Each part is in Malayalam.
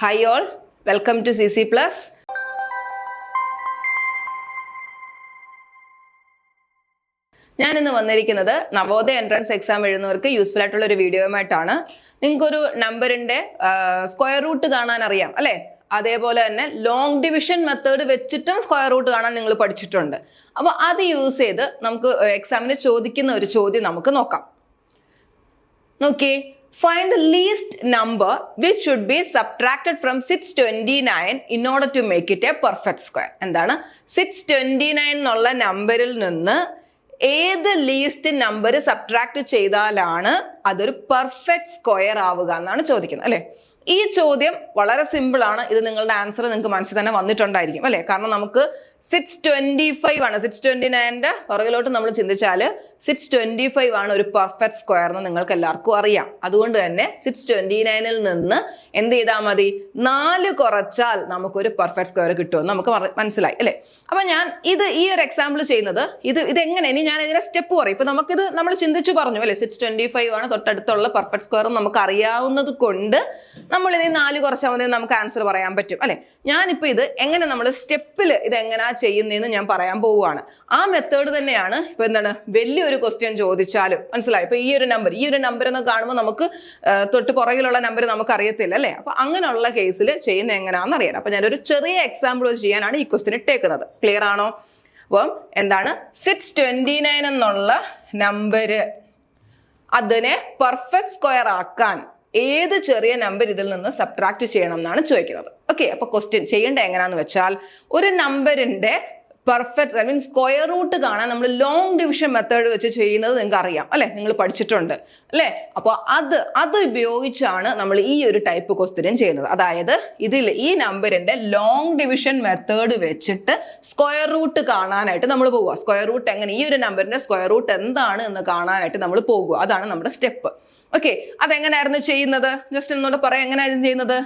Hi all, welcome to CC Plus. ഞാൻ ഇന്ന് വന്നിരിക്കുന്നത് നവോദയ എൻട്രൻസ് എക്സാം എഴുതുന്നവർക്ക് യൂസ്ഫുൾ ആയിട്ടുള്ള ഒരു വീഡിയോയുമായിട്ടാണ്. നിങ്ങൾക്കൊരു നമ്പറിന്റെ സ്ക്വയർ റൂട്ട് കാണാൻ അറിയാം അല്ലേ? അതേപോലെ തന്നെ ലോങ് ഡിവിഷൻ മെത്തേഡ് വെച്ചിട്ടും സ്ക്വയർ റൂട്ട് കാണാൻ നിങ്ങൾ പഠിച്ചിട്ടുണ്ട്. അപ്പോൾ അത് യൂസ് ചെയ്ത് നമുക്ക് എക്സാമിന് ചോദിക്കുന്ന ഒരു ചോദ്യം നമുക്ക് നോക്കാം. നോക്കിയേ, find the least number which should be subtracted from 629 in order to make it a perfect square. എന്താണ് 629 എന്നുള്ള നമ്പറിൽ നിന്ന് ഏത് ലീസ്റ്റ് നമ്പർ സബ്ട്രാക്ട് ചെയ്താലാണ് അതൊരു പെർഫെക്റ്റ് സ്ക്വയർ ആവുക എന്നാണ് ചോദിക്കുന്നത് അല്ലെ. ഈ ചോദ്യം വളരെ സിമ്പിൾ ആണ്. ഇത് നിങ്ങളുടെ ആൻസർ നിങ്ങൾക്ക് മനസ്സിൽ തന്നെ വന്നിട്ടുണ്ടായിരിക്കും അല്ലെ. കാരണം നമുക്ക് 625 ആണ്, 629ന്റെ പുറകിലോട്ട് നമ്മൾ ചിന്തിച്ചാൽ 625 ആണ് ഒരു പെർഫെക്റ്റ് സ്ക്വയർ എന്ന് നിങ്ങൾക്ക് എല്ലാവർക്കും അറിയാം. അതുകൊണ്ട് തന്നെ 629ൽ നിന്ന് എന്ത് ചെയ്താൽ മതി, 4 കുറച്ചാൽ നമുക്കൊരു പെർഫെക്റ്റ് സ്ക്വയർ കിട്ടുമെന്ന് നമുക്ക് മനസ്സിലായി അല്ലെ. അപ്പൊ ഞാൻ ഈ ഒരു എക്സാമ്പിൾ ചെയ്യുന്നത് ഇതെങ്ങനെ, ഇനി ഞാൻ ഇതിന്റെ സ്റ്റെപ്പ് പറയും. ഇപ്പൊ നമുക്കിത് നമ്മൾ ചിന്തിച്ചു പറഞ്ഞു അല്ലെ, 625 ആണ് തൊട്ടടുത്തുള്ള പെർഫെക്റ്റ് സ്ക്വയർ നമുക്ക് അറിയാവുന്നത് കൊണ്ട് നമ്മൾ ഇതിൽ 4 കുറച്ചാൽ മതി നമുക്ക് ആൻസർ പറയാൻ പറ്റും അല്ലെ. ഞാനിപ്പോ ഇത് എങ്ങനെ നമ്മൾ സ്റ്റെപ്പിൽ ഇത് എങ്ങനെയാ ചെയ്യുന്നതെന്ന് ഞാൻ പറയാൻ പോവുകയാണ്. ആ മെത്തേഡ് തന്നെയാണ് ഇപ്പൊ എന്താണ് വലിയൊരു ക്വസ്റ്റ്യൻ ചോദിച്ചാലും മനസ്സിലായി. ഇപ്പൊ ഈ ഒരു നമ്പർ എന്ന് കാണുമ്പോൾ നമുക്ക് തൊട്ട് പുറകിലുള്ള നമ്പർ നമുക്ക് അറിയത്തില്ല അല്ലെ. അപ്പൊ അങ്ങനെയുള്ള കേസിൽ ചെയ്യുന്ന എങ്ങനെയാണെന്ന് അറിയാം. അപ്പൊ ഞാനൊരു ചെറിയ എക്സാമ്പിൾ ചെയ്യാനാണ് ഈ ക്വസ്റ്റ്യൻ ഇട്ടേക്കുന്നത്. ക്ലിയർ ആണോ? അപ്പം എന്താണ് 629 എന്നുള്ള നമ്പർ അതിനെ പെർഫെക്റ്റ് സ്ക്വയർ ആക്കാൻ ഏത് ചെറിയ നമ്പർ ഇതിൽ നിന്ന് സബ്ട്രാക്ട് ചെയ്യണം എന്നാണ് ചോദിക്കുന്നത്. ഓക്കെ, അപ്പൊ ക്വസ്റ്റ്യൻ ചെയ്യേണ്ട എങ്ങനെയാന്ന് വെച്ചാൽ, ഒരു നമ്പറിന്റെ perfect I mean square root കാണാൻ നമ്മൾ ലോങ് ഡിവിഷൻ മെത്തേഡ് വെച്ച് ചെയ്യുന്നത് നിങ്ങൾക്ക് അറിയാം അല്ലെ, നിങ്ങൾ പഠിച്ചിട്ടുണ്ട് അല്ലെ. അപ്പോൾ അത് ഉപയോഗിച്ചാണ് നമ്മൾ ഈ ഒരു ടൈപ്പ് ക്വസ്റ്റ്യൻ ചെയ്യുന്നത്. അതായത് ഈ നമ്പറിന്റെ ലോങ് ഡിവിഷൻ മെത്തേഡ് വെച്ചിട്ട് സ്ക്വയർ റൂട്ട് കാണാനായിട്ട് നമ്മൾ പോകുക. സ്ക്വയർ റൂട്ട് എങ്ങനെ, ഈ ഒരു നമ്പറിന്റെ സ്ക്വയർ റൂട്ട് എന്താണ് എന്ന് കാണാനായിട്ട് നമ്മൾ പോകുക. അതാണ് നമ്മുടെ സ്റ്റെപ്പ്. ഓക്കെ, അതെങ്ങനെയായിരുന്നു ചെയ്യുന്നത്? ജസ്റ്റ് എന്നോട് പറയാം എങ്ങനെയായിരുന്നു ചെയ്യുന്നത്.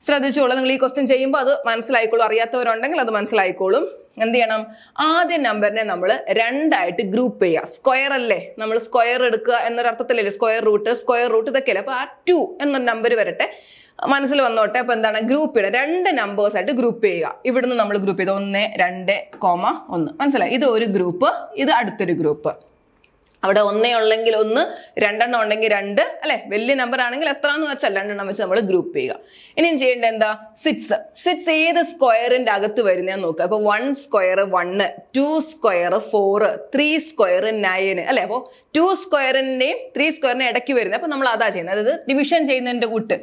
ശ്രദ്ധിച്ചോളൂ, നിങ്ങൾ ഈ ക്വസ്റ്റ്യൻ ചെയ്യുമ്പോൾ അത് മനസ്സിലായിക്കോളും. അറിയാത്തവരുണ്ടെങ്കിൽ അത് മനസ്സിലായിക്കോളും. എന്ത് ചെയ്യണം, ആദ്യ നമ്പറിനെ നമ്മൾ 2ആയിട്ട് ഗ്രൂപ്പ് ചെയ്യുക. സ്ക്വയർ അല്ലേ, നമ്മൾ സ്ക്വയർ എടുക്കുക എന്നൊരർത്ഥത്തിലല്ലേ സ്ക്വയർ റൂട്ട് ഇതൊക്കെയല്ലേ. അപ്പൊ ആ 2 എന്നൊരു നമ്പർ വരട്ടെ, മനസ്സിൽ വന്നോട്ടെ. അപ്പൊ എന്താണ്, ഗ്രൂപ്പ് ചെയ്യുക, 2 നമ്പേഴ്സ് ആയിട്ട് ഗ്രൂപ്പ് ചെയ്യുക. ഇവിടുന്ന് നമ്മൾ ഗ്രൂപ്പ് ചെയ്ത് 1, 2, 1 മനസ്സിലായി. ഇത് ഒരു ഗ്രൂപ്പ്, ഇത് അടുത്തൊരു ഗ്രൂപ്പ്. അവിടെ 1 ഉള്ളെങ്കിൽ 1, 2 ഉണ്ടെങ്കിൽ 2 അല്ലെ. വലിയ നമ്പർ ആണെങ്കിൽ എത്രയെന്ന് വെച്ചാൽ 2 വെച്ച് നമ്മൾ ഗ്രൂപ്പ് ചെയ്യുക. ഇനിയും ചെയ്യേണ്ട എന്താ, 6 ഏത് സ്ക്വയറിന്റെ അകത്ത് വരുന്നതെന്ന് നോക്കുക. അപ്പൊ 1 സ്ക്വയർ 1, 2 സ്ക്വയർ 4, 3 സ്ക്വയർ 9 അല്ലെ. അപ്പോൾ 2 സ്ക്വയറിന്റെയും 3 സ്ക്വയറിന്റെയും ഇടയ്ക്ക് വരുന്നത്. അപ്പൊ നമ്മൾ അതാ ചെയ്യുന്നത്. അതായത് ഡിവിഷൻ ചെയ്യുന്നതിന്റെ കൂട്ട്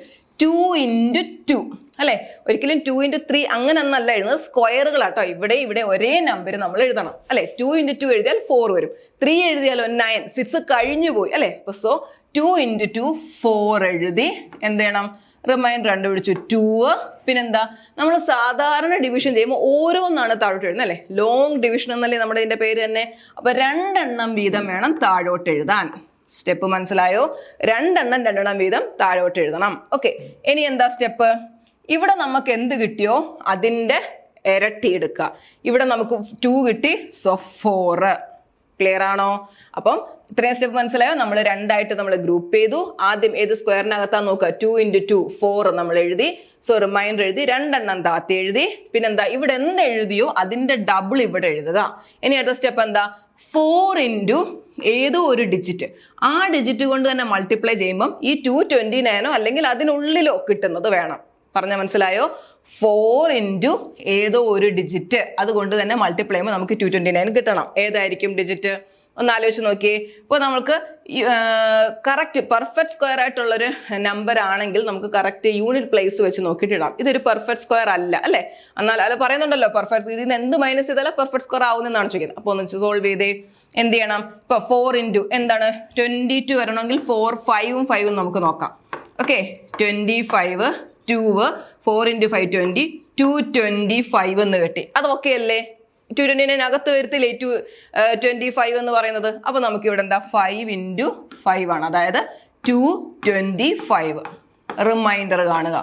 2 into 2 അല്ലെ. ഒരിക്കലും 2 into 3 അങ്ങനെ ഒന്നല്ല എഴുതുന്നത്, സ്ക്വയറുകളാട്ടോ. ഇവിടെ ഒരേ നമ്പർ നമ്മൾ എഴുതണം അല്ലെ. 2 into 2 എഴുതിയാൽ 4 വരും, 3 എഴുതിയാലോ 9, 6 കഴിഞ്ഞു പോയി അല്ലെ. അപ്പൊ സോ 2 into 2 4 എഴുതി എന്ത് ചെയ്യണം, റിമൈൻഡർ കണ്ടുപിടിച്ചു 2. പിന്നെന്താ, നമ്മൾ സാധാരണ ഡിവിഷൻ ചെയ്യുമ്പോൾ ഓരോന്നാണ് താഴോട്ട് എഴുതുന്നത് അല്ലെ. ലോങ് ഡിവിഷൻ എന്നല്ലേ നമ്മുടെ ഇതിന്റെ പേര് തന്നെ. അപ്പൊ 2 എണ്ണം വീതം വേണം താഴോട്ട് എഴുതാൻ. സ്റ്റെപ്പ് മനസ്സിലായോ? 2 എണ്ണം വീതം താഴോട്ട് എഴുതണം. ഓക്കെ, ഇനി എന്താ സ്റ്റെപ്പ്, ഇവിടെ നമുക്ക് എന്ത് കിട്ടിയോ അതിന്റെ ഇരട്ടി എടുക്കുക. ഇവിടെ നമുക്ക് 2 കിട്ടി, സോ 4. ക്ലിയർ ആണോ? അപ്പം ഇത്രയും സ്റ്റെപ്പ് മനസ്സിലായോ? നമ്മൾ 2ആയിട്ട് നമ്മൾ ഗ്രൂപ്പ് ചെയ്തു. ആദ്യം ഏത് സ്ക്വയറിനകത്താ നോക്കുക, 2 into 2 4 നമ്മൾ എഴുതി. സോ റിമൈൻഡർ എഴുതി, 2 എണ്ണം താത്തി എഴുതി. പിന്നെന്താ, ഇവിടെ എന്ത് എഴുതിയോ അതിന്റെ ഡബിൾ ഇവിടെ എഴുതുക. ഇനി അടുത്ത സ്റ്റെപ്പ് എന്താ, 4 into ഏതോ ഒരു ഡിജിറ്റ്, ആ ഡിജിറ്റ് കൊണ്ട് തന്നെ മൾട്ടിപ്ലൈ ചെയ്യുമ്പം ഈ 229 അല്ലെങ്കിൽ അതിനുള്ളിലോ കിട്ടുന്നത് വേണം. പറഞ്ഞാൽ മനസ്സിലായോ? 4 into ഏതോ ഒരു ഡിജിറ്റ്, അതുകൊണ്ട് തന്നെ മൾട്ടിപ്ലൈ ചെയ്യുമ്പോൾ നമുക്ക് 229 കിട്ടണം. ഏതായിരിക്കും ഡിജിറ്റ് ഒന്ന് ആലോചിച്ച് നോക്കിയേ. ഇപ്പോൾ നമുക്ക് കറക്റ്റ് പെർഫെക്റ്റ് സ്ക്വയർ ആയിട്ടുള്ളൊരു നമ്പർ ആണെങ്കിൽ നമുക്ക് കറക്റ്റ് യൂണിറ്റ് പ്ലേസ് വെച്ച് നോക്കിയിട്ടിടാം. ഇതൊരു പെർഫെക്റ്റ് സ്ക്വയർ അല്ല അല്ലെ. എന്നാൽ അത് പറയുന്നുണ്ടല്ലോ പെർഫെക്റ്റ്, ഇതിൽ നിന്ന് എന്ത് മൈനസ് ചെയ്താലും പെർഫെക്റ്റ് സ്ക്വയർ ആവുന്നതെന്നാണ് ചോദിക്കുന്നത്. അപ്പോൾ ഒന്ന് സോൾവ് ചെയ്തേ. എന്ത് ചെയ്യണം, ഇപ്പൊ 4 into എന്താണ് 22 വരണമെങ്കിൽ 4, 5ഉം 5ഉം നമുക്ക് നോക്കാം. ഓക്കെ, 25, 2, 4 into 5 20, 225 എന്ന് കിട്ടി. അത് ഓക്കെ അല്ലേ? 229 അകത്ത് വരത്തില്ലേ 225 എന്ന് പറയുന്നത്. അപ്പൊ നമുക്ക് ഇവിടെ എന്താ 5 into 5 ആണ്, അതായത് 225. റിമൈൻഡർ കാണുക.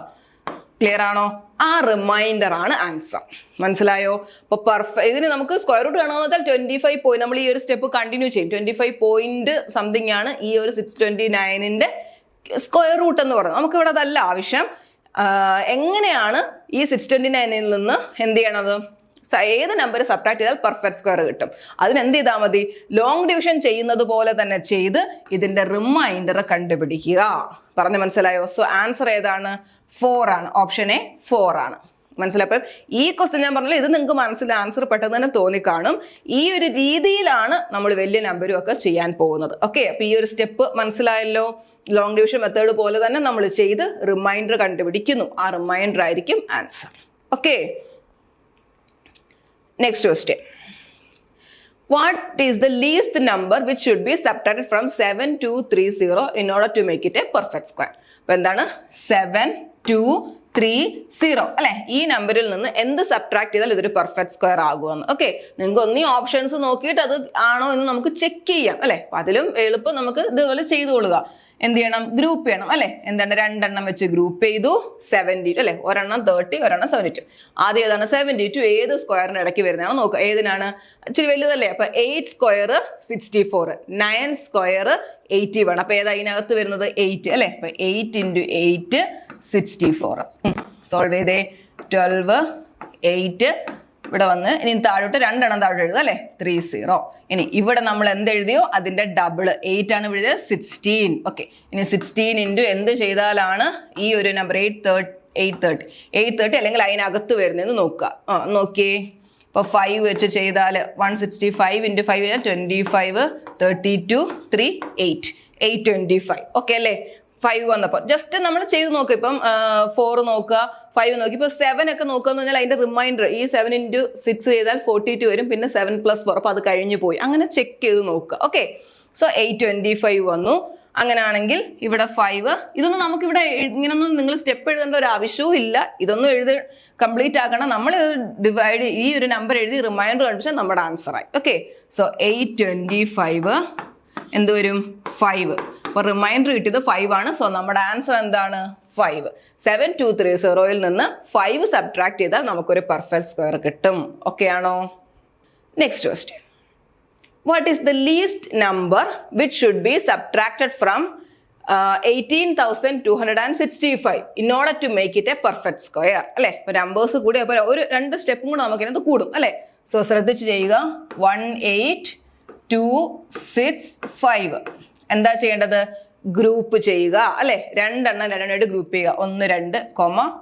ക്ലിയർ ആണോ? ആ റിമൈൻഡർ ആണ് ആൻസർ. മനസ്സിലായോ? അപ്പൊ ഇതിന് നമുക്ക് സ്ക്വയർ റൂട്ട് കാണുമെന്ന് വെച്ചാൽ 25 പോയിന്റ് നമ്മൾ ഈ ഒരു സ്റ്റെപ്പ് കണ്ടിന്യൂ ചെയ്യും. 25 പോയിന്റ് സംതിങ് ആണ് ഈ ഒരു 629ന്റെ സ്ക്വയർ റൂട്ട് എന്ന് പറയുന്നത്. നമുക്ക് ഇവിടെ അതല്ല ആവശ്യം. എങ്ങനെയാണ് ഈ 629ൽ നിന്ന് എന്ത് ചെയ്യണത്, ഏത് നമ്പർ സബ്ട്രാക്ട് ചെയ്താൽ പെർഫെക്റ്റ് സ്ക്വയർ കിട്ടും. അതിന് എന്ത് ചെയ്താൽ മതി, ലോങ് ഡിവിഷൻ ചെയ്യുന്നത് പോലെ തന്നെ ചെയ്ത് ഇതിന്റെ റിമൈൻഡർ കണ്ടുപിടിക്കുക. പറഞ്ഞു മനസ്സിലായോ? സോ ആൻസർ ഏതാണ്? 4 ആണ്. ഓപ്ഷൻ എ 4 ആണ്. മനസ്സിലായി? അപ്പം ഈ ക്വസ്റ്റ്യൻ ഞാൻ പറഞ്ഞല്ലോ, ഇത് നിങ്ങൾക്ക് മനസ്സിൽ ആൻസർ പെട്ടെന്ന് തന്നെ തോന്നിക്കാണും. ഈ ഒരു രീതിയിലാണ് നമ്മൾ വലിയ നമ്പരും ഒക്കെ ചെയ്യാൻ പോകുന്നത്. ഓക്കെ, അപ്പൊ ഈ ഒരു സ്റ്റെപ്പ് മനസ്സിലായല്ലോ. ലോങ് ഡിവിഷൻ മെത്തേഡ് പോലെ തന്നെ നമ്മൾ ചെയ്ത് റിമൈൻഡർ കണ്ടുപിടിക്കുന്നു. ആ റിമൈൻഡർ ആയിരിക്കും answer. Okay, next question. What is the least number which should be subtracted from 7230 in order to make it a perfect square? അപ്പോൾ എന്താണ് 7230 അല്ലെ? ഈ നമ്പറിൽ നിന്ന് എന്ത് സബ്ട്രാക്ട് ചെയ്താൽ ഇതൊരു പെർഫെക്റ്റ് സ്ക്വയർ ആകുമെന്ന്. ഓക്കെ, നിങ്ങൾക്ക് ഒന്നീ ഓപ്ഷൻസ് നോക്കിയിട്ട് അത് ആണോ എന്ന് നമുക്ക് ചെക്ക് ചെയ്യാം അല്ലെ. അപ്പൊ അതിലും എളുപ്പം നമുക്ക് ഇതുപോലെ ചെയ്തുകൊള്ളുക. എന്ത് ചെയ്യണം? ഗ്രൂപ്പ് ചെയ്യണം അല്ലെ. എന്താണ്, 2 എണ്ണം വെച്ച് ഗ്രൂപ്പ് ചെയ്തു. 72 അല്ലെ, ഒരെണ്ണം 30, ഒരെണ്ണം 72. ആദ്യം ഏതാണ് 72? ഏത് സ്ക്വയറിന് ഇടയ്ക്ക് വരുന്നതാണോ നോക്കുക. ഏതിനാണ്? ഇച്ചിരി വലുതല്ലേ. അപ്പൊ 8 സ്ക്വയർ 64, 9 സ്ക്വയർ 81. അപ്പൊ ഏതാ ഇതിനകത്ത് വരുന്നത്? 8 അല്ലെ. അപ്പൊ 8 × 8 64. സോൾവ് ചെയ്തേ. 12 8 ഇവിടെ വന്ന് ഇനി താഴോട്ട് 2 എണ്ണം താഴോട്ട് എഴുതുക അല്ലെ. 30. ഇനി ഇവിടെ നമ്മൾ എന്ത് എഴുതിയോ അതിന്റെ ഡബിൾ 8 ആണ് എഴുതിയത്, 16. ഓക്കെ, ഇനി 16 × എന്ത് ചെയ്താലാണ് ഈ ഒരു നമ്പർ 830 അല്ലെങ്കിൽ അതിനകത്ത് വരുന്നതെന്ന് നോക്കുക. നോക്കിയേ. ഇപ്പൊ 5 വെച്ച് ചെയ്താൽ 165 × 5 25, 32 3 8 825. ഓക്കെ അല്ലേ. 5 വന്നപ്പോൾ ജസ്റ്റ് നമ്മൾ ചെയ്ത് നോക്കുക. ഇപ്പം 4 നോക്കുക, 5 നോക്കി. ഇപ്പൊ 7 ഒക്കെ നോക്കുക എന്ന് പറഞ്ഞാൽ അതിന്റെ റിമൈൻഡർ ഈ 7 × 6 ചെയ്താൽ 42 വരും. പിന്നെ 7 + 4, അപ്പൊ അത് കഴിഞ്ഞു പോയി. അങ്ങനെ ചെക്ക് ചെയ്ത് നോക്കുക. ഓക്കെ, സോ 825 വന്നു. അങ്ങനെയാണെങ്കിൽ ഇവിടെ 5. ഇതൊന്നും നമുക്കിവിടെ ഇങ്ങനൊന്നും നിങ്ങൾ സ്റ്റെപ്പ് എഴുതേണ്ട ഒരു ആവശ്യവും ഇല്ല. ഇതൊന്നും കംപ്ലീറ്റ് ആക്കണം. നമ്മൾ ഡിവൈഡ് ഈ ഒരു നമ്പർ എഴുതി റിമൈൻഡർ കണ്ടുപിടിച്ചാൽ നമ്മുടെ ആൻസർ ആയി. ഓക്കെ, സോ 825 എന്ത് വരും? 5. അപ്പൊ റിമൈൻഡർ കിട്ടിയത് 5 ആണ്. സോ നമ്മുടെ ആൻസർ എന്താണ്? 5. 7230 നിന്ന് 5 സബ്ട്രാക്ട് ചെയ്താൽ നമുക്കൊരു പെർഫെക്റ്റ് സ്ക്വയർ കിട്ടും. ഓക്കെ ആണോ? Next question. What is the least number which should be subtracted from 18,265 in order to make it a perfect square? അല്ലെ, ഇപ്പൊ നമ്പേഴ്സ് കൂടി അപ്പൊ ഒരു 2 സ്റ്റെപ്പും കൂടെ നമുക്ക് ഇതിനകത്ത് കൂടും അല്ലെ. സോ ശ്രദ്ധിച്ച് ചെയ്യുക. 18,265 എന്താ ചെയ്യേണ്ടത്? ഗ്രൂപ്പ് ചെയ്യുക അല്ലെ. 2 എണ്ണം 2 എണ്ണമായിട്ട് ഗ്രൂപ്പ് ചെയ്യുക. 1 2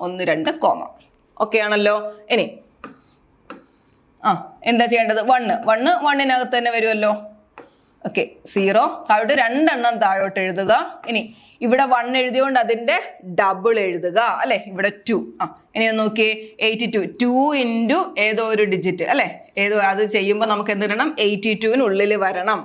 1 2 ഓക്കെ ആണല്ലോ. ഇനി എന്താ ചെയ്യേണ്ടത്? 1 തന്നെ വരുമല്ലോ. ഓക്കെ, 0 താഴോട്ട് 2 എണ്ണം താഴോട്ട് എഴുതുക. ഇനി ഇവിടെ 1 എഴുതിയോണ്ട് അതിന്റെ ഡബിൾ എഴുതുക അല്ലെ. ഇവിടെ 2. ഇനി ഒന്ന് നോക്കിയേ. 82 2 × ഏതോ ഒരു ഡിജിറ്റ് അല്ലെ. ഏതോ അത് ചെയ്യുമ്പോൾ നമുക്ക് എന്ത് വരണം? 82-നുള്ളിൽ വരണം.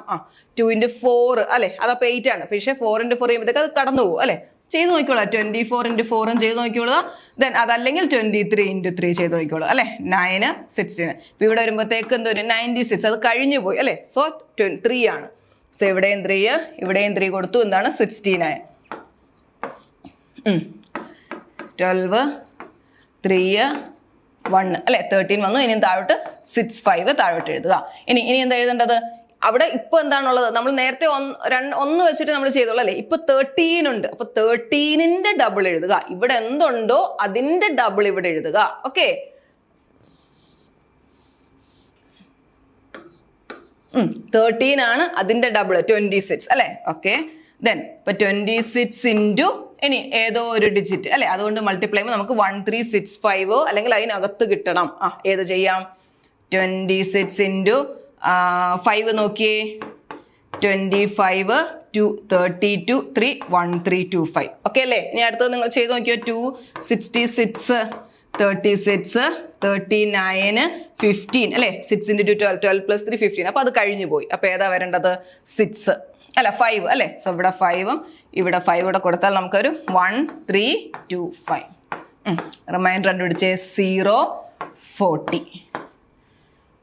2 × 4 അല്ലെ. അതപ്പോ 8 ആണ്. പക്ഷെ 4 × 4 ചെയ്യുമ്പോഴത്തേക്ക് അത് കടന്നു പോകും അല്ലെ. ചെയ്ത് നോക്കിക്കോളാം. 24 × 4 ചെയ്ത് നോക്കിക്കോളുക. ദെൻ അതല്ലെങ്കിൽ 23 × 3 ചെയ്ത് നോക്കിക്കോളൂ അല്ലെ. 9 16. ഇപ്പൊ ഇവിടെ വരുമ്പോഴത്തേക്ക് എന്തൊരു 96. അത് കഴിഞ്ഞു പോയി അല്ലെ. സോ 3 ആണ്. സോ ഇവിടെയും 3, ഇവിടെയും 3 കൊടുത്തു. എന്താണ്? 16 ആയി. 12 3 1 അല്ലെ. 13 വന്നു. ഇനി താഴോട്ട് 65 താഴോട്ട് എഴുതുക. ഇനി എന്താ എഴുതേണ്ടത്? അവിടെ ഇപ്പൊ എന്താണുള്ളത്? നമ്മൾ നേരത്തെ 1 വെച്ചിട്ട് നമ്മൾ ചെയ്തോളൂ അല്ലെ. ഇപ്പൊ 13 ഉണ്ട്. അപ്പൊ 13ന്റെ ഡബിൾ എഴുതുക. ഇവിടെ എന്തുണ്ടോ അതിന്റെ ഡബിൾ ഇവിടെ എഴുതുക. ഓക്കെ, 13 ആണ് അതിന്റെ ഡബിൾ 26 അല്ലെ. ഓക്കെ, ദെൻ ഇപ്പൊ 26 × ഇനി ഏതോ ഒരു ഡിജിറ്റ് അല്ലെ. അതുകൊണ്ട് മൾട്ടിപ്ലൈ ചെയ്യുമ്പോൾ നമുക്ക് 1365 അല്ലെങ്കിൽ അതിനകത്ത് കിട്ടണം. ഏത് ചെയ്യാം? 26 × 5 നോക്കിയേ. 25 2 32 3 1325. ഓക്കെ അല്ലേ. ഇനി അടുത്തത് നിങ്ങൾ ചെയ്ത് നോക്കിയോ. 266 36 39 15 അല്ലെ. 6 × 2 12 12 + 3 15. അപ്പൊ അത് കഴിഞ്ഞു പോയി. അപ്പൊ ഏതാ വരേണ്ടത്? 6 അല്ല 5 അല്ലെ. സോ ഇവിടെ 5ഉം ഇവിടെ 5 കൂടെ കൊടുത്താൽ നമുക്കൊരു 1325. റിമൈൻഡർ കണ്ടുപിടിച്ചേ. 0 40.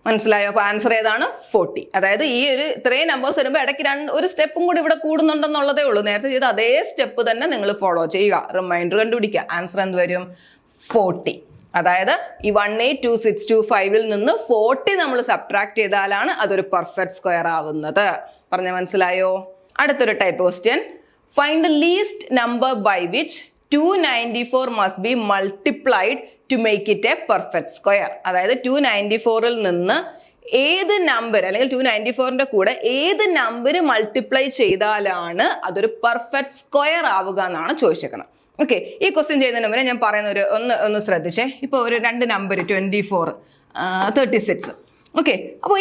മനസ്സിലായോ? അപ്പൊ ആൻസർ ഏതാണ്? 40. അതായത് ഈ ഒരു ഇത്രയും നമ്പേഴ്സ് വരുമ്പോൾ ഇടയ്ക്ക് ഒരു സ്റ്റെപ്പും കൂടി ഇവിടെ കൂടുന്നുണ്ടെന്നുള്ളതേ ഉള്ളൂ. നേരത്തെ ചെയ്ത അതേ സ്റ്റെപ്പ് തന്നെ നിങ്ങൾ ഫോളോ ചെയ്യുക. റിമൈൻഡർ കണ്ടുപിടിക്കുക. ആൻസർ എന്ത് വരും? 40. അതായത് ഈ 182625 നിന്ന് 40 നമ്മൾ സബ്ട്രാക്ട് ചെയ്താലാണ് അതൊരു പെർഫെക്റ്റ് സ്ക്വയർ ആവുന്നത്. പറഞ്ഞ മനസ്സിലായോ? അടുത്തൊരു type question. Find the least number by which 294 must be multiplied to make it a perfect square. അതായത് 294ൽ നിന്ന് ഏത് നമ്പർ അല്ലെങ്കിൽ 294ന്റെ കൂടെ ഏത് നമ്പർ മൾട്ടിപ്ലൈ ചെയ്താലാണ് അതൊരു പെർഫെക്റ്റ് സ്ക്വയർ ആവുക എന്നാണ് ചോദിച്ചേക്കുന്നത്. ഓക്കെ, ഈ ക്വസ്റ്റ്യൻ ചെയ്യുന്നതിന് മുന്നേ ഞാൻ പറയുന്ന ഒന്ന് ശ്രദ്ധിച്ചേ. ഇപ്പോൾ ഒരു രണ്ട് നമ്പർ 24, 36. ഓക്കെ, അപ്പോൾ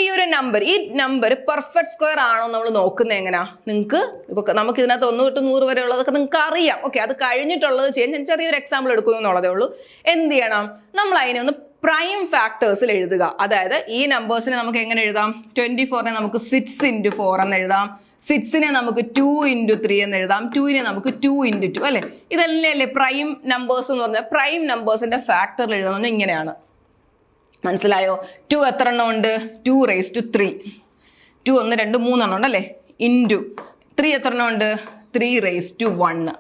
ഈ നമ്പർ പെർഫെക്റ്റ് സ്ക്വയർ ആണോ നമ്മൾ നോക്കുന്നത് എങ്ങനെയാ? നിങ്ങൾക്ക് ഇപ്പോൾ നമുക്ക് ഇതിനകത്ത് 1 തൊട്ട് 100 വരെ ഉള്ളതൊക്കെ നിങ്ങൾക്ക് അറിയാം. ഓക്കെ, അത് കഴിഞ്ഞിട്ടുള്ളത് ചെയ്യാൻ ഞാൻ ചെറിയൊരു എക്സാമ്പിൾ എടുക്കുന്നു എന്നുള്ളതേ ഉള്ളൂ. എന്ത് ചെയ്യണം? നമ്മൾ അതിനെ ഒന്ന് പ്രൈം ഫാക്ടേഴ്സിൽ എഴുതുക. അതായത് ഈ നമ്പേഴ്സിനെ നമുക്ക് എങ്ങനെ എഴുതാം? 24നെ നമുക്ക് 6 × 4 എന്ന് എഴുതാം, 6നെ നമുക്ക് 2 × 3 എന്ന് എഴുതാം, 2നെ നമുക്ക് 2 × 2 അല്ലേ? ഇതല്ലേ പ്രൈം നമ്പേഴ്സ് എന്ന് പറഞ്ഞാൽ പ്രൈം നമ്പേഴ്സിന്റെ ഫാക്ടറിൽ എഴുതുന്നത് ഇങ്ങനെയാണ്. മനസ്സിലായോ? 2 എത്ര എണ്ണം ഉണ്ട്? 2⁻3. 2 1 2 3 എണ്ണം ഉണ്ടല്ലേ? ഇൻറ്റു 3 എത്ര എണ്ണം ഉണ്ട്? 3⁻1.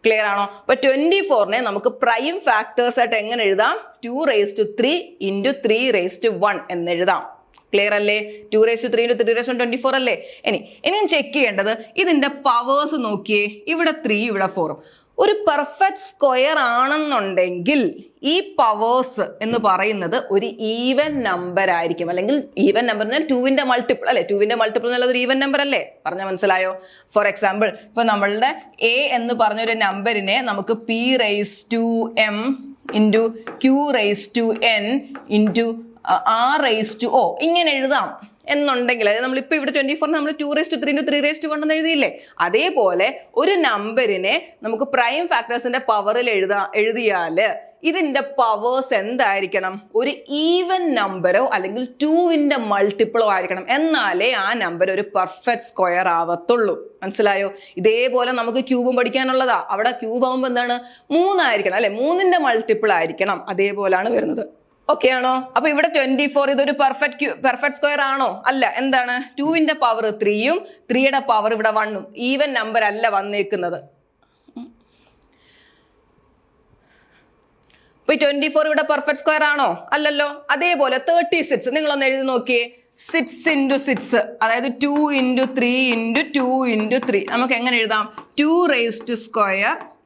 ക്ലിയർ ആണോ? അപ്പൊ 24നെ നമുക്ക് പ്രൈം ഫാക്ടേഴ്സ് ആയിട്ട് എങ്ങനെ എഴുതാം? 2⁻3 × 3⁻1 എന്ന് എഴുതാം. ക്ലിയർ അല്ലേ? 2⁻3 × 3⁻1 24 അല്ലേ? ഇനിയും ചെക്ക് ചെയ്യേണ്ടത് ഇതിന്റെ പവേഴ്സ് നോക്കിയേ. ഇവിടെ 3, ഇവിടെ 4. ഒരു പെർഫെക്റ്റ് സ്ക്വയർ ആണെന്നുണ്ടെങ്കിൽ ഈ പവേഴ്സ് എന്ന് പറയുന്നത് ഒരു ഈവൻ നമ്പർ ആയിരിക്കും. അല്ലെങ്കിൽ ഈവൻ നമ്പർ എന്നാൽ 2ന്റെ മൾട്ടിപ്പിൾ അല്ലെ? 2ന്റെ മൾട്ടിപ്പിൾ എന്നുള്ളത് ഒരു ഈവൻ നമ്പർ അല്ലേ? പറഞ്ഞാൽ മനസ്സിലായോ? ഫോർ എക്സാമ്പിൾ, ഇപ്പൊ നമ്മളുടെ എ എന്ന് പറഞ്ഞൊരു നമ്പറിനെ നമുക്ക് P⁻m × Q⁻n × R⁻O ഇങ്ങനെ എഴുതാം എന്നുണ്ടെങ്കിൽ, അതായത് നമ്മളിപ്പോൾ ഇവിടെ 24 നമ്മൾ 2⁻3 × 3⁻1 എന്ന് എഴുതിയില്ലേ? അതേപോലെ ഒരു നമ്പറിനെ നമുക്ക് പ്രൈം ഫാക്ടേഴ്സിന്റെ പവറിൽ എഴുതിയാൽ ഇതിന്റെ പവേഴ്സ് എന്തായിരിക്കണം? ഒരു ഈവൻ നമ്പറോ അല്ലെങ്കിൽ 2ന്റെ മൾട്ടിപ്പിളോ ആയിരിക്കണം. എന്നാലേ ആ നമ്പർ ഒരു പെർഫെക്റ്റ് സ്ക്വയർ ആവത്തുള്ളൂ. മനസ്സിലായോ? ഇതേപോലെ നമുക്ക് ക്യൂബും പഠിക്കാനുള്ളതാ. അവിടെ ക്യൂബ് ആവുമ്പോൾ എന്താണ്? 3 ആയിരിക്കണം അല്ലെ? 3ന്റെ മൾട്ടിപ്പിൾ ആയിരിക്കണം. അതേപോലാണ് വരുന്നത്. ഓക്കെ ആണോ? അപ്പൊ ഇവിടെ 24 ഇതൊരു പെർഫെക്റ്റ് സ്ക്വയർ ആണോ? അല്ല. എന്താണ്? 2ന്റെ പവർ 3യും 3യുടെ പവർ ഇവിടെ 1ഉം. ഈവൻ നമ്പർ അല്ല വന്നേക്കുന്നത്. ഇപ്പൊ 24 ഇവിടെ പെർഫെക്റ്റ് സ്ക്വയർ ആണോ? അല്ലല്ലോ. അതേപോലെ 36 നിങ്ങളൊന്ന് എഴുതി നോക്കിയേ. 6 × 6 അതായത് 2 × 3 × 2 × 3 നമുക്ക് എങ്ങനെ എഴുതാം? 2⁻²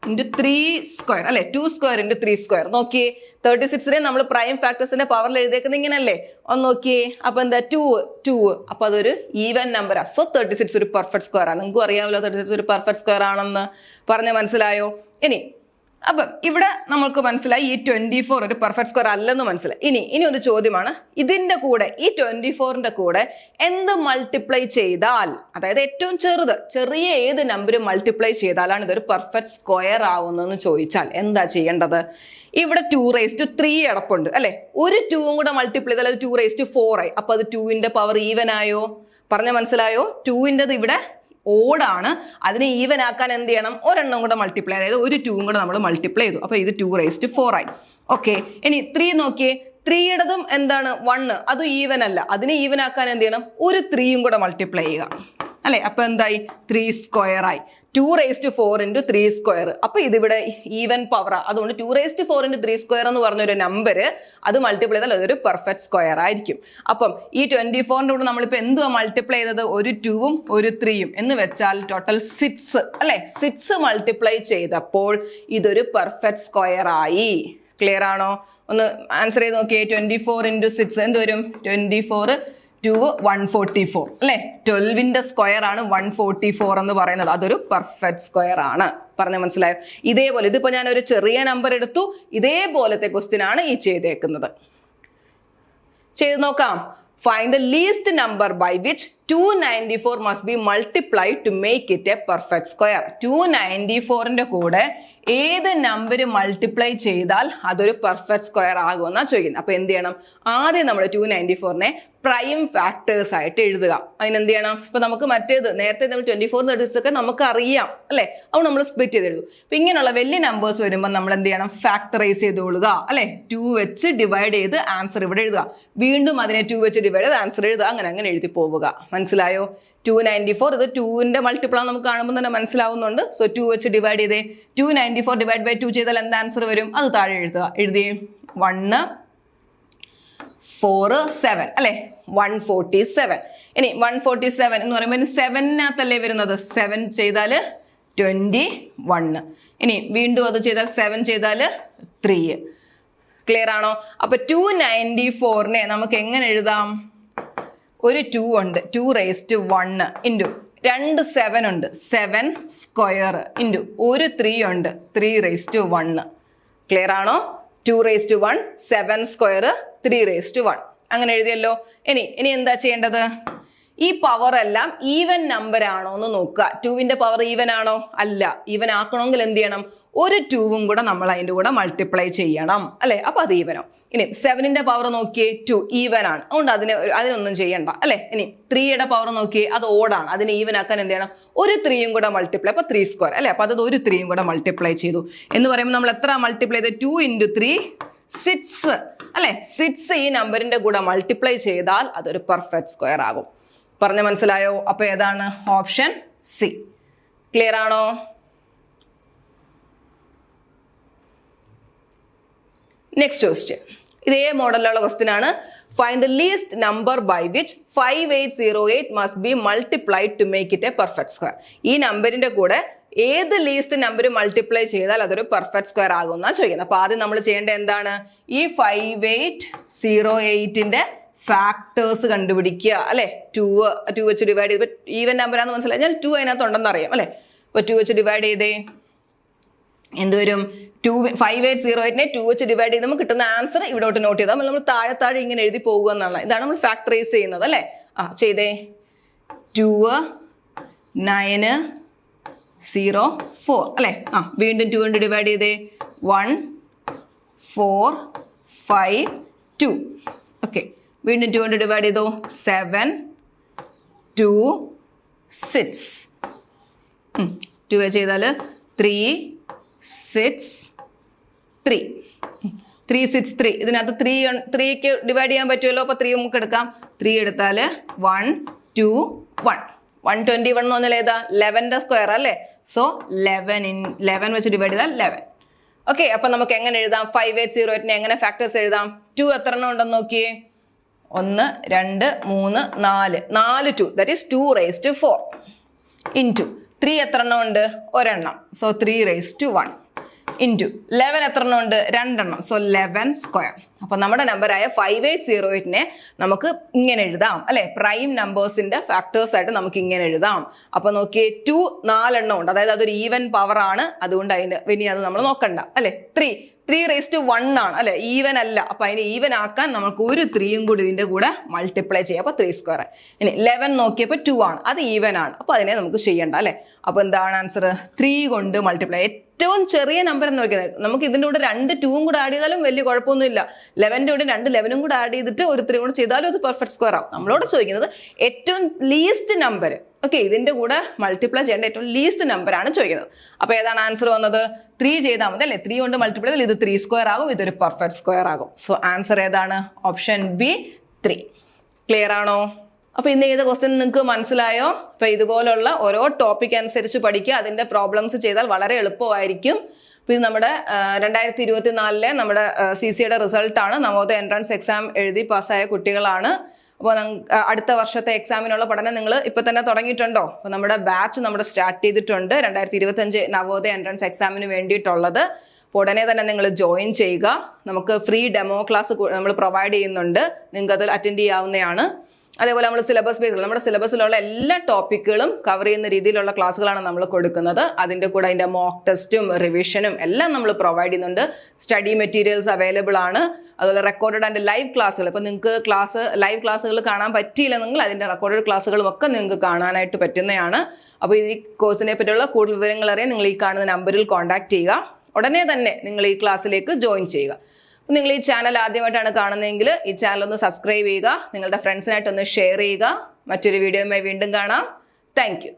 × 3² അല്ലെ? 2² × 3². നോക്കിയേ, 36നെ നമ്മൾ പ്രൈം ഫാക്ടേഴ്സിന്റെ പവറിൽ എഴുതിയേക്കുന്നത് ഇങ്ങനല്ലേ? ഒന്ന് നോക്കിയേ. അപ്പൊ എന്താ? 2. അപ്പൊ അതൊരു ഈവൻ നമ്പറാ. സോ 36 ഒരു പെർഫെക്റ്റ് സ്ക്വയർ ആണ്. നിങ്ങൾക്ക് അറിയാമല്ലോ 36 ഒരു പെർഫെക്റ്റ് സ്ക്വയർ ആണെന്ന്. പറഞ്ഞ മനസ്സിലായോ? അപ്പം ഇവിടെ നമ്മൾക്ക് മനസ്സിലായി ഈ 24 ഒരു പെർഫെക്റ്റ് സ്ക്വയർ അല്ലെന്ന് മനസ്സിലായി. ഇനി ഒരു ചോദ്യമാണ്, ഇതിന്റെ കൂടെ ഈ 24ന്റെ കൂടെ എന്ത് മൾട്ടിപ്ലൈ ചെയ്താൽ, അതായത് ഏറ്റവും ചെറിയ ഏത് നമ്പർ മൾട്ടിപ്ലൈ ചെയ്താലാണ് ഇതൊരു പെർഫെക്റ്റ് സ്ക്വയർ ആവുന്നതെന്ന് ചോദിച്ചാൽ എന്താ ചെയ്യേണ്ടത്? ഇവിടെ 2⁻3 കിടപ്പുണ്ട് അല്ലെ? ഒരു 2ഉം കൂടെ മൾട്ടിപ്ലൈ ചെയ്താൽ അത് 2⁻4 ആയി. അപ്പൊ അത് 2ന്റെ പവർ ഈവൻ ആയോ? പറഞ്ഞ മനസ്സിലായോ? 2ൻ്റെത് ഇവിടെ ഓടാണ്. അതിനെ ഈവൻ ആക്കാൻ എന്ത് ചെയ്യണം? ഒരെണ്ണം കൂടെ മൾട്ടിപ്ലൈ, അതായത് ഒരു 2ഉം കൂടെ നമ്മൾ മൾട്ടിപ്ലൈ ചെയ്തു. അപ്പൊ ഇത് 2⁻4 ആയി. ഓക്കെ, ഇനി 3 നോക്കിയേ. 3യുടേതും എന്താണ്? 1. അത് ഈവൻ അല്ല. അതിനെ ഈവൻ ആക്കാൻ എന്ത് ചെയ്യണം? ഒരു 3ഉം കൂടെ മൾട്ടിപ്ലൈ ചെയ്യുക അല്ലെ? അപ്പൊ എന്തായി? 3² ആയി. 2⁻4 × 3². അപ്പൊ ഇതിവിടെ ഈവൻ പവറാ. അതുകൊണ്ട് 2⁻4 × 3² എന്ന് പറഞ്ഞൊരു നമ്പർ അത് മൾട്ടിപ്ലൈ ചെയ്താൽ അതൊരു പെർഫെക്റ്റ് സ്ക്വയർ ആയിരിക്കും. അപ്പം ഈ 24ന്റെ കൂടെ നമ്മളിപ്പോ എന്തുവാ മൾട്ടിപ്ലൈ ചെയ്തത്? ഒരു 2ഉം ഒരു 3ഉം എന്ന് വെച്ചാൽ ടോട്ടൽ 6 അല്ലെ? 6 മൾട്ടിപ്ലൈ ചെയ്തപ്പോൾ ഇതൊരു പെർഫെക്റ്റ് സ്ക്വയർ ആയി. ക്ലിയർ ആണോ? ഒന്ന് ആൻസർ ചെയ്ത് നോക്കിയേ. 24 × 6 എന്ത് വരും? 24 2 144 അല്ലെ? 12ന്റെ സ്ക്വയർ ആണ് 144 എന്ന് പറയുന്നത്. അതൊരു പെർഫെക്റ്റ് സ്ക്വയർ ആണ്. പറഞ്ഞ മനസ്സിലായോ? ഇതേപോലെ ഇതിപ്പോ ഞാൻ ഒരു ചെറിയ നമ്പർ എടുത്തു. ഇതേപോലത്തെ ക്വസ്റ്റ്യൻ ആണ് ഈ ചെയ്തേക്കുന്നത്. ചെയ്ത് നോക്കാം. Find the least number by which 294 must be multiplied to make it a perfect square. 294ന്റെ കൂടെ ഏത് നമ്പർ മൾട്ടിപ്ലൈ ചെയ്താൽ അതൊരു പെർഫെക്റ്റ് സ്ക്വയർ ആകുമെന്നാ ചോദിക്കുന്നത്. അപ്പൊ എന്ത് ചെയ്യണം? ആദ്യം നമ്മൾ 294നെ പ്രൈം ഫാക്ടേഴ്സ് ആയിട്ട് എഴുതുക. അതിനെന്ത് ചെയ്യണം? ഇപ്പൊ നമുക്ക് മറ്റേത് നേരത്തെ നമ്മൾ 24 36 ഒക്കെ നമുക്ക് അറിയാം അല്ലെ? അപ്പോൾ നമ്മൾ സ്പ്ലിറ്റ് ചെയ്ത് എഴുതും. അപ്പൊ ഇങ്ങനെയുള്ള വലിയ നമ്പേഴ്സ് വരുമ്പോൾ നമ്മൾ എന്ത് ചെയ്യണം? ഫാക്ടറൈസ് ചെയ്തോളുക അല്ലെ? 2 വെച്ച് ഡിവൈഡ് ചെയ്ത് ആൻസർ ഇവിടെ എഴുതുക. വീണ്ടും അതിനെ 2 വെച്ച് ഡിവൈഡ് ചെയ്ത് ആൻസർ എഴുതുക. അങ്ങനെ എഴുതി പോവുക. മനസ്സിലായോ? 294 ഇത് 2ന്റെ മൾട്ടിപ്പിൾ ആണ് നമുക്ക് കാണുമ്പോൾ തന്നെ മനസ്സിലാവുന്നുണ്ട്. സോ 2 വെച്ച് ഡിവൈഡ് ചെയ്തേ. 294 ഡിവൈഡ് ബൈ 2 ചെയ്താൽ എന്ത് ആൻസർ വരും? അത് താഴെ എഴുതുക. എഴുതിയേ. 1 4 7 അല്ലെ? 147. ഇനി 147 എന്ന് പറയുമ്പോൾ 7നകത്തല്ലേ വരുന്നത്? 7 ചെയ്താൽ 21. ഇനി വീണ്ടും അത് ചെയ്താൽ 7 ചെയ്താൽ 3. ക്ലിയർ ആണോ? അപ്പൊ 294നെ നമുക്ക് എങ്ങനെ എഴുതാം? ഒരു 2 ഉണ്ട്, 2⁻1 ഇൻറ്റു 2 7 ഉണ്ട്, 7 സ്ക്വയർ ഇൻറ്റു ഒരു 3 ഉണ്ട്, 3⁻1. ക്ലിയർ ആണോ? 2⁻1 7 സ്ക്വയർ 3⁻1 അങ്ങനെ എഴുതിയല്ലോ. ഇനി എന്താ ചെയ്യേണ്ടത്? ഈ പവർ എല്ലാം ഈവൻ നമ്പർ ആണോ എന്ന് നോക്കുക. 2വിന്റെ പവർ ഈവൻ ആണോ? അല്ല. ഈവൻ ആക്കണമെങ്കിൽ എന്ത് ചെയ്യണം? ഒരു 2ഉം കൂടെ നമ്മൾ അതിന്റെ കൂടെ മൾട്ടിപ്ലൈ ചെയ്യണം, അല്ലെ? അപ്പൊ അത് ഈവനോ. ഇനി 7ന്റെ പവർ നോക്കിയേ, 2 ഈവൻ ആണ്, അതുകൊണ്ട് അതിനൊന്നും ചെയ്യണ്ട, അല്ലെ? ഇനി 3യുടെ പവർ നോക്കിയേ, അത് ഓടാണ്, അതിനെ ഈവൻ ആക്കാൻ എന്ത് ചെയ്യണം? ഒരു 3ഉം കൂടെ മൾട്ടിപ്ലൈ, അപ്പൊ 3 സ്ക്വയർ, അല്ലെ? അപ്പൊ അത് ഒരു 3ഉം കൂടെ മൾട്ടിപ്ലൈ ചെയ്തു എന്ന് പറയുമ്പോൾ നമ്മൾ എത്ര മൾട്ടിപ്ലൈ ചെയ്ത്? 2 × 3 6, അല്ലെ? 6 ഈ നമ്പറിന്റെ കൂടെ മൾട്ടിപ്ലൈ ചെയ്താൽ അതൊരു പെർഫെക്റ്റ് സ്ക്വയർ ആകും. പറഞ്ഞ മനസ്സിലായോ? അപ്പൊ ഏതാണ്? Option C. ക്ലിയർ ആണോ? നെക്സ്റ്റ് ക്വസ്റ്റ്യൻ ഇതേ മോഡലിലുള്ള ക്വസ്റ്റ്യൻ ആണ്. Find the least number by which 5808 must be multiplied to make it a perfect square. ഈ നമ്പറിന്റെ കൂടെ ഏത് ലീസ്റ്റ് നമ്പർ മൾട്ടിപ്ലൈ ചെയ്താൽ അതൊരു പെർഫെക്റ്റ് സ്ക്വയർ ആകും എന്നാണ് ചോദിക്കുന്നത്. അപ്പൊ ആദ്യം നമ്മൾ ചെയ്യേണ്ടത് എന്താണ്? ഈ 5808ന്റെ ഫാക്ടേഴ്സ് കണ്ടുപിടിക്കുക, അല്ലെ? 2 വെച്ച് ഡിവൈഡ് ചെയ്ത് ഈവൻ നമ്പർ ആണെന്ന് മനസ്സിലായി. ഞാൻ 2 അതിനകത്ത് ഉണ്ടെന്ന് അറിയാം, അല്ലെ? അപ്പൊ 2 വെച്ച് ഡിവൈഡ് ചെയ്തേ എന്തുവരും? 5808നെ 2 വെച്ച് ഡിവൈഡ് ചെയ്ത് നമുക്ക് കിട്ടുന്ന ആൻസർ ഇവിടോട്ട് നോട്ട് ചെയ്താൽ നമ്മൾ താഴെ ഇങ്ങനെ എഴുതി പോകുക എന്നാണ്. ഇതാണ് നമ്മൾ ഫാക്ടറൈസ് ചെയ്യുന്നത്, അല്ലെ? ചെയ്തേ 2 9 0 4, അല്ലെ? വീണ്ടും 2 കൊണ്ട് ഡിവൈഡ് ചെയ്തേ 1 4 5 2. ഓക്കെ, വീണ്ടും 2 കൊണ്ട് ഡിവൈഡ് ചെയ്തോ 7 2 6. 2 വെച്ച് ചെയ്താൽ 3 6 3 3 6 3. ഇതിനകത്ത് 3ക്ക് ഡിവൈഡ് ചെയ്യാൻ പറ്റുമല്ലോ. അപ്പൊ 3 നമുക്ക് എടുക്കാം. 3 എടുത്താൽ 1 2 1 121 എന്ന് പറഞ്ഞാൽ ഏതാ? 11ന്റെ സ്ക്വയർ, അല്ലേ? സോ 11 വെച്ച് ഡിവൈഡ് ചെയ്താൽ 11. ഓക്കെ, അപ്പൊ നമുക്ക് എങ്ങനെ എഴുതാം? 5808നെ എങ്ങനെ ഫാക്ടേഴ്സ് എഴുതാം? 2 എത്ര എണ്ണം ഉണ്ടെന്ന് നോക്കിയേ. 1 2 3 4 2, ദാറ്റ് ഈസ് 2⁻4 ഇൻറ്റു 3 എത്ര എണ്ണം ഉണ്ട്? ഒരെണ്ണം, സോ 3⁻1 ഇൻറ്റു 11 എത്ര എണ്ണം ഉണ്ട്? 2 എണ്ണം, സോ 11 സ്ക്വയർ. അപ്പൊ നമ്മുടെ നമ്പറായ 5808നെ നമുക്ക് ഇങ്ങനെ എഴുതാം, അല്ലെ? പ്രൈം നമ്പേഴ്സിന്റെ ഫാക്ടേഴ്സ് ആയിട്ട് നമുക്ക് ഇങ്ങനെ എഴുതാം. അപ്പൊ നോക്കിയേ 2 4 എണ്ണം ഉണ്ട്, അതായത് അതൊരു ഈവൻ പവർ ആണ്, അതുകൊണ്ട് അതിന്റെ ഇനി അത് നമ്മൾ നോക്കണ്ട, അല്ലെ? 3⁻1 ആണ്, അല്ലെ? ഈവൻ അല്ല. അപ്പൊ അതിനെ ഈവൻ ആക്കാൻ നമുക്ക് ഒരു 3ഉം കൂടി ഇതിന്റെ കൂടെ മൾട്ടിപ്ലൈ ചെയ്യാം, അപ്പൊ 3 സ്ക്വയർ. ഇനി 11 നോക്കിയപ്പോൾ 2 ആണ്, അത് ഈവൻ ആണ്, അപ്പൊ അതിനെ നമുക്ക് ചെയ്യണ്ട, അല്ലെ? അപ്പൊ എന്താണ് ആൻസർ? 3 കൊണ്ട് മൾട്ടിപ്ലൈ. ഏറ്റവും ചെറിയ നമ്പർ എന്ന് നോക്കുന്നത്, നമുക്ക് ഇതിന്റെ കൂടെ 2 2ഉം കൂടെ ആഡ് ചെയ്താലും വലിയ കുഴപ്പമൊന്നുമില്ല. 11ന്റെ കൂടെ 2 11ഉം കൂടെ ആഡ് ചെയ്തിട്ട് ഒരു 3 കൂടെ ചെയ്താലും അത് പെർഫെക്റ്റ് സ്ക്വയർ ആവും. നമ്മളോട് ചോദിക്കുന്നത് ഏറ്റവും ലീസ്റ്റ് നമ്പർ. ഓക്കെ, ഇതിന്റെ കൂടെ മൾട്ടിപ്ലൈ ചെയ്യേണ്ട ഏറ്റവും ലീസ്റ്റ് നമ്പർ ആണ് ചോദിക്കുന്നത്. അപ്പൊ ഏതാണ് ആൻസർ വന്നത്? 3 ചെയ്താൽ മതി, അല്ലെ? 3 കൊണ്ട് മൾട്ടിപ്ലൈ ചെയ്താൽ ഇത് 3 സ്ക്വയർ ആകും, ഇതൊരു പെർഫെക്റ്റ് സ്ക്വയർ ആകും. സോ ആൻസർ ഏതാണ്? Option B 3. ക്ലിയർ ആണോ? അപ്പൊ ഇന്ന് ഏത് ക്വസ്റ്റ്യൻ നിങ്ങൾക്ക് മനസ്സിലായോ? അപ്പൊ ഇതുപോലുള്ള ഓരോ ടോപ്പിക് അനുസരിച്ച് പഠിക്കുക, അതിന്റെ പ്രോബ്ലംസ് ചെയ്താൽ വളരെ എളുപ്പമായിരിക്കും. അപ്പൊ ഇത് നമ്മുടെ 2024 നമ്മുടെ CCയുടെ റിസൾട്ടാണ്. നവോദയ എൻട്രൻസ് എക്സാം എഴുതി പാസ്സായ കുട്ടികളാണ്. അപ്പോൾ അടുത്ത വർഷത്തെ എക്സാമിനുള്ള പഠനം നിങ്ങൾ ഇപ്പൊ തന്നെ തുടങ്ങിയിട്ടുണ്ടോ? അപ്പൊ നമ്മുടെ ബാച്ച് സ്റ്റാർട്ട് ചെയ്തിട്ടുണ്ട്, 2025 നവോദയ എൻട്രൻസ് എക്സാമിന് വേണ്ടിയിട്ടുള്ളത്. അപ്പോൾ ഉടനെ തന്നെ നിങ്ങൾ ജോയിൻ ചെയ്യുക. നമുക്ക് ഫ്രീ ഡെമോ ക്ലാസ് നമ്മൾ പ്രൊവൈഡ് ചെയ്യുന്നുണ്ട്, നിങ്ങൾക്ക് അത് അറ്റൻഡ് ചെയ്യാവുന്നതാണ്. അതേപോലെ നമ്മൾ സിലബസ് ബേസിൽ നമ്മുടെ സിലബസിലുള്ള എല്ലാ ടോപ്പിക്കുകളും കവർ ചെയ്യുന്ന രീതിയിലുള്ള ക്ലാസ്സുകളാണ് നമ്മൾ കൊടുക്കുന്നത്. അതിൻ്റെ കൂടെ അതിൻ്റെ മോക്ക് ടെസ്റ്റും റിവിഷനും എല്ലാം നമ്മൾ പ്രൊവൈഡ് ചെയ്യുന്നുണ്ട്. സ്റ്റഡി മെറ്റീരിയൽസ് അവൈലബിൾ ആണ്. അതുപോലെ റെക്കോർഡഡ് ആൻഡ് ലൈവ് ക്ലാസ്സുകൾ, ഇപ്പോൾ നിങ്ങൾക്ക് ലൈവ് ക്ലാസ്സുകൾ കാണാൻ പറ്റിയില്ലെന്നെങ്കിൽ അതിൻ്റെ റെക്കോർഡഡ് ക്ലാസ്സുകളും ഒക്കെ നിങ്ങൾക്ക് കാണാനായിട്ട് പറ്റുന്നതാണ്. അപ്പോൾ ഈ കോഴ്സിനെ പറ്റിയുള്ള കൂടുതൽ വിവരങ്ങൾ അറിയാൻ നിങ്ങൾ ഈ കാണുന്ന നമ്പറിൽ കോൺടാക്ട് ചെയ്യുക. ഉടനെ തന്നെ നിങ്ങൾ ഈ ക്ലാസ്സിലേക്ക് ജോയിൻ ചെയ്യുക. നിങ്ങൾ ഈ ചാനൽ ആദ്യമായിട്ടാണ് കാണുന്നതെങ്കിൽ ഈ ചാനൽ ഒന്ന് സബ്സ്ക്രൈബ് ചെയ്യുക, നിങ്ങളുടെ ഫ്രണ്ട്സിനായിട്ടൊന്ന് ഷെയർ ചെയ്യുക. മറ്റൊരു വീഡിയോയുമായി വീണ്ടും കാണാം. Thank you.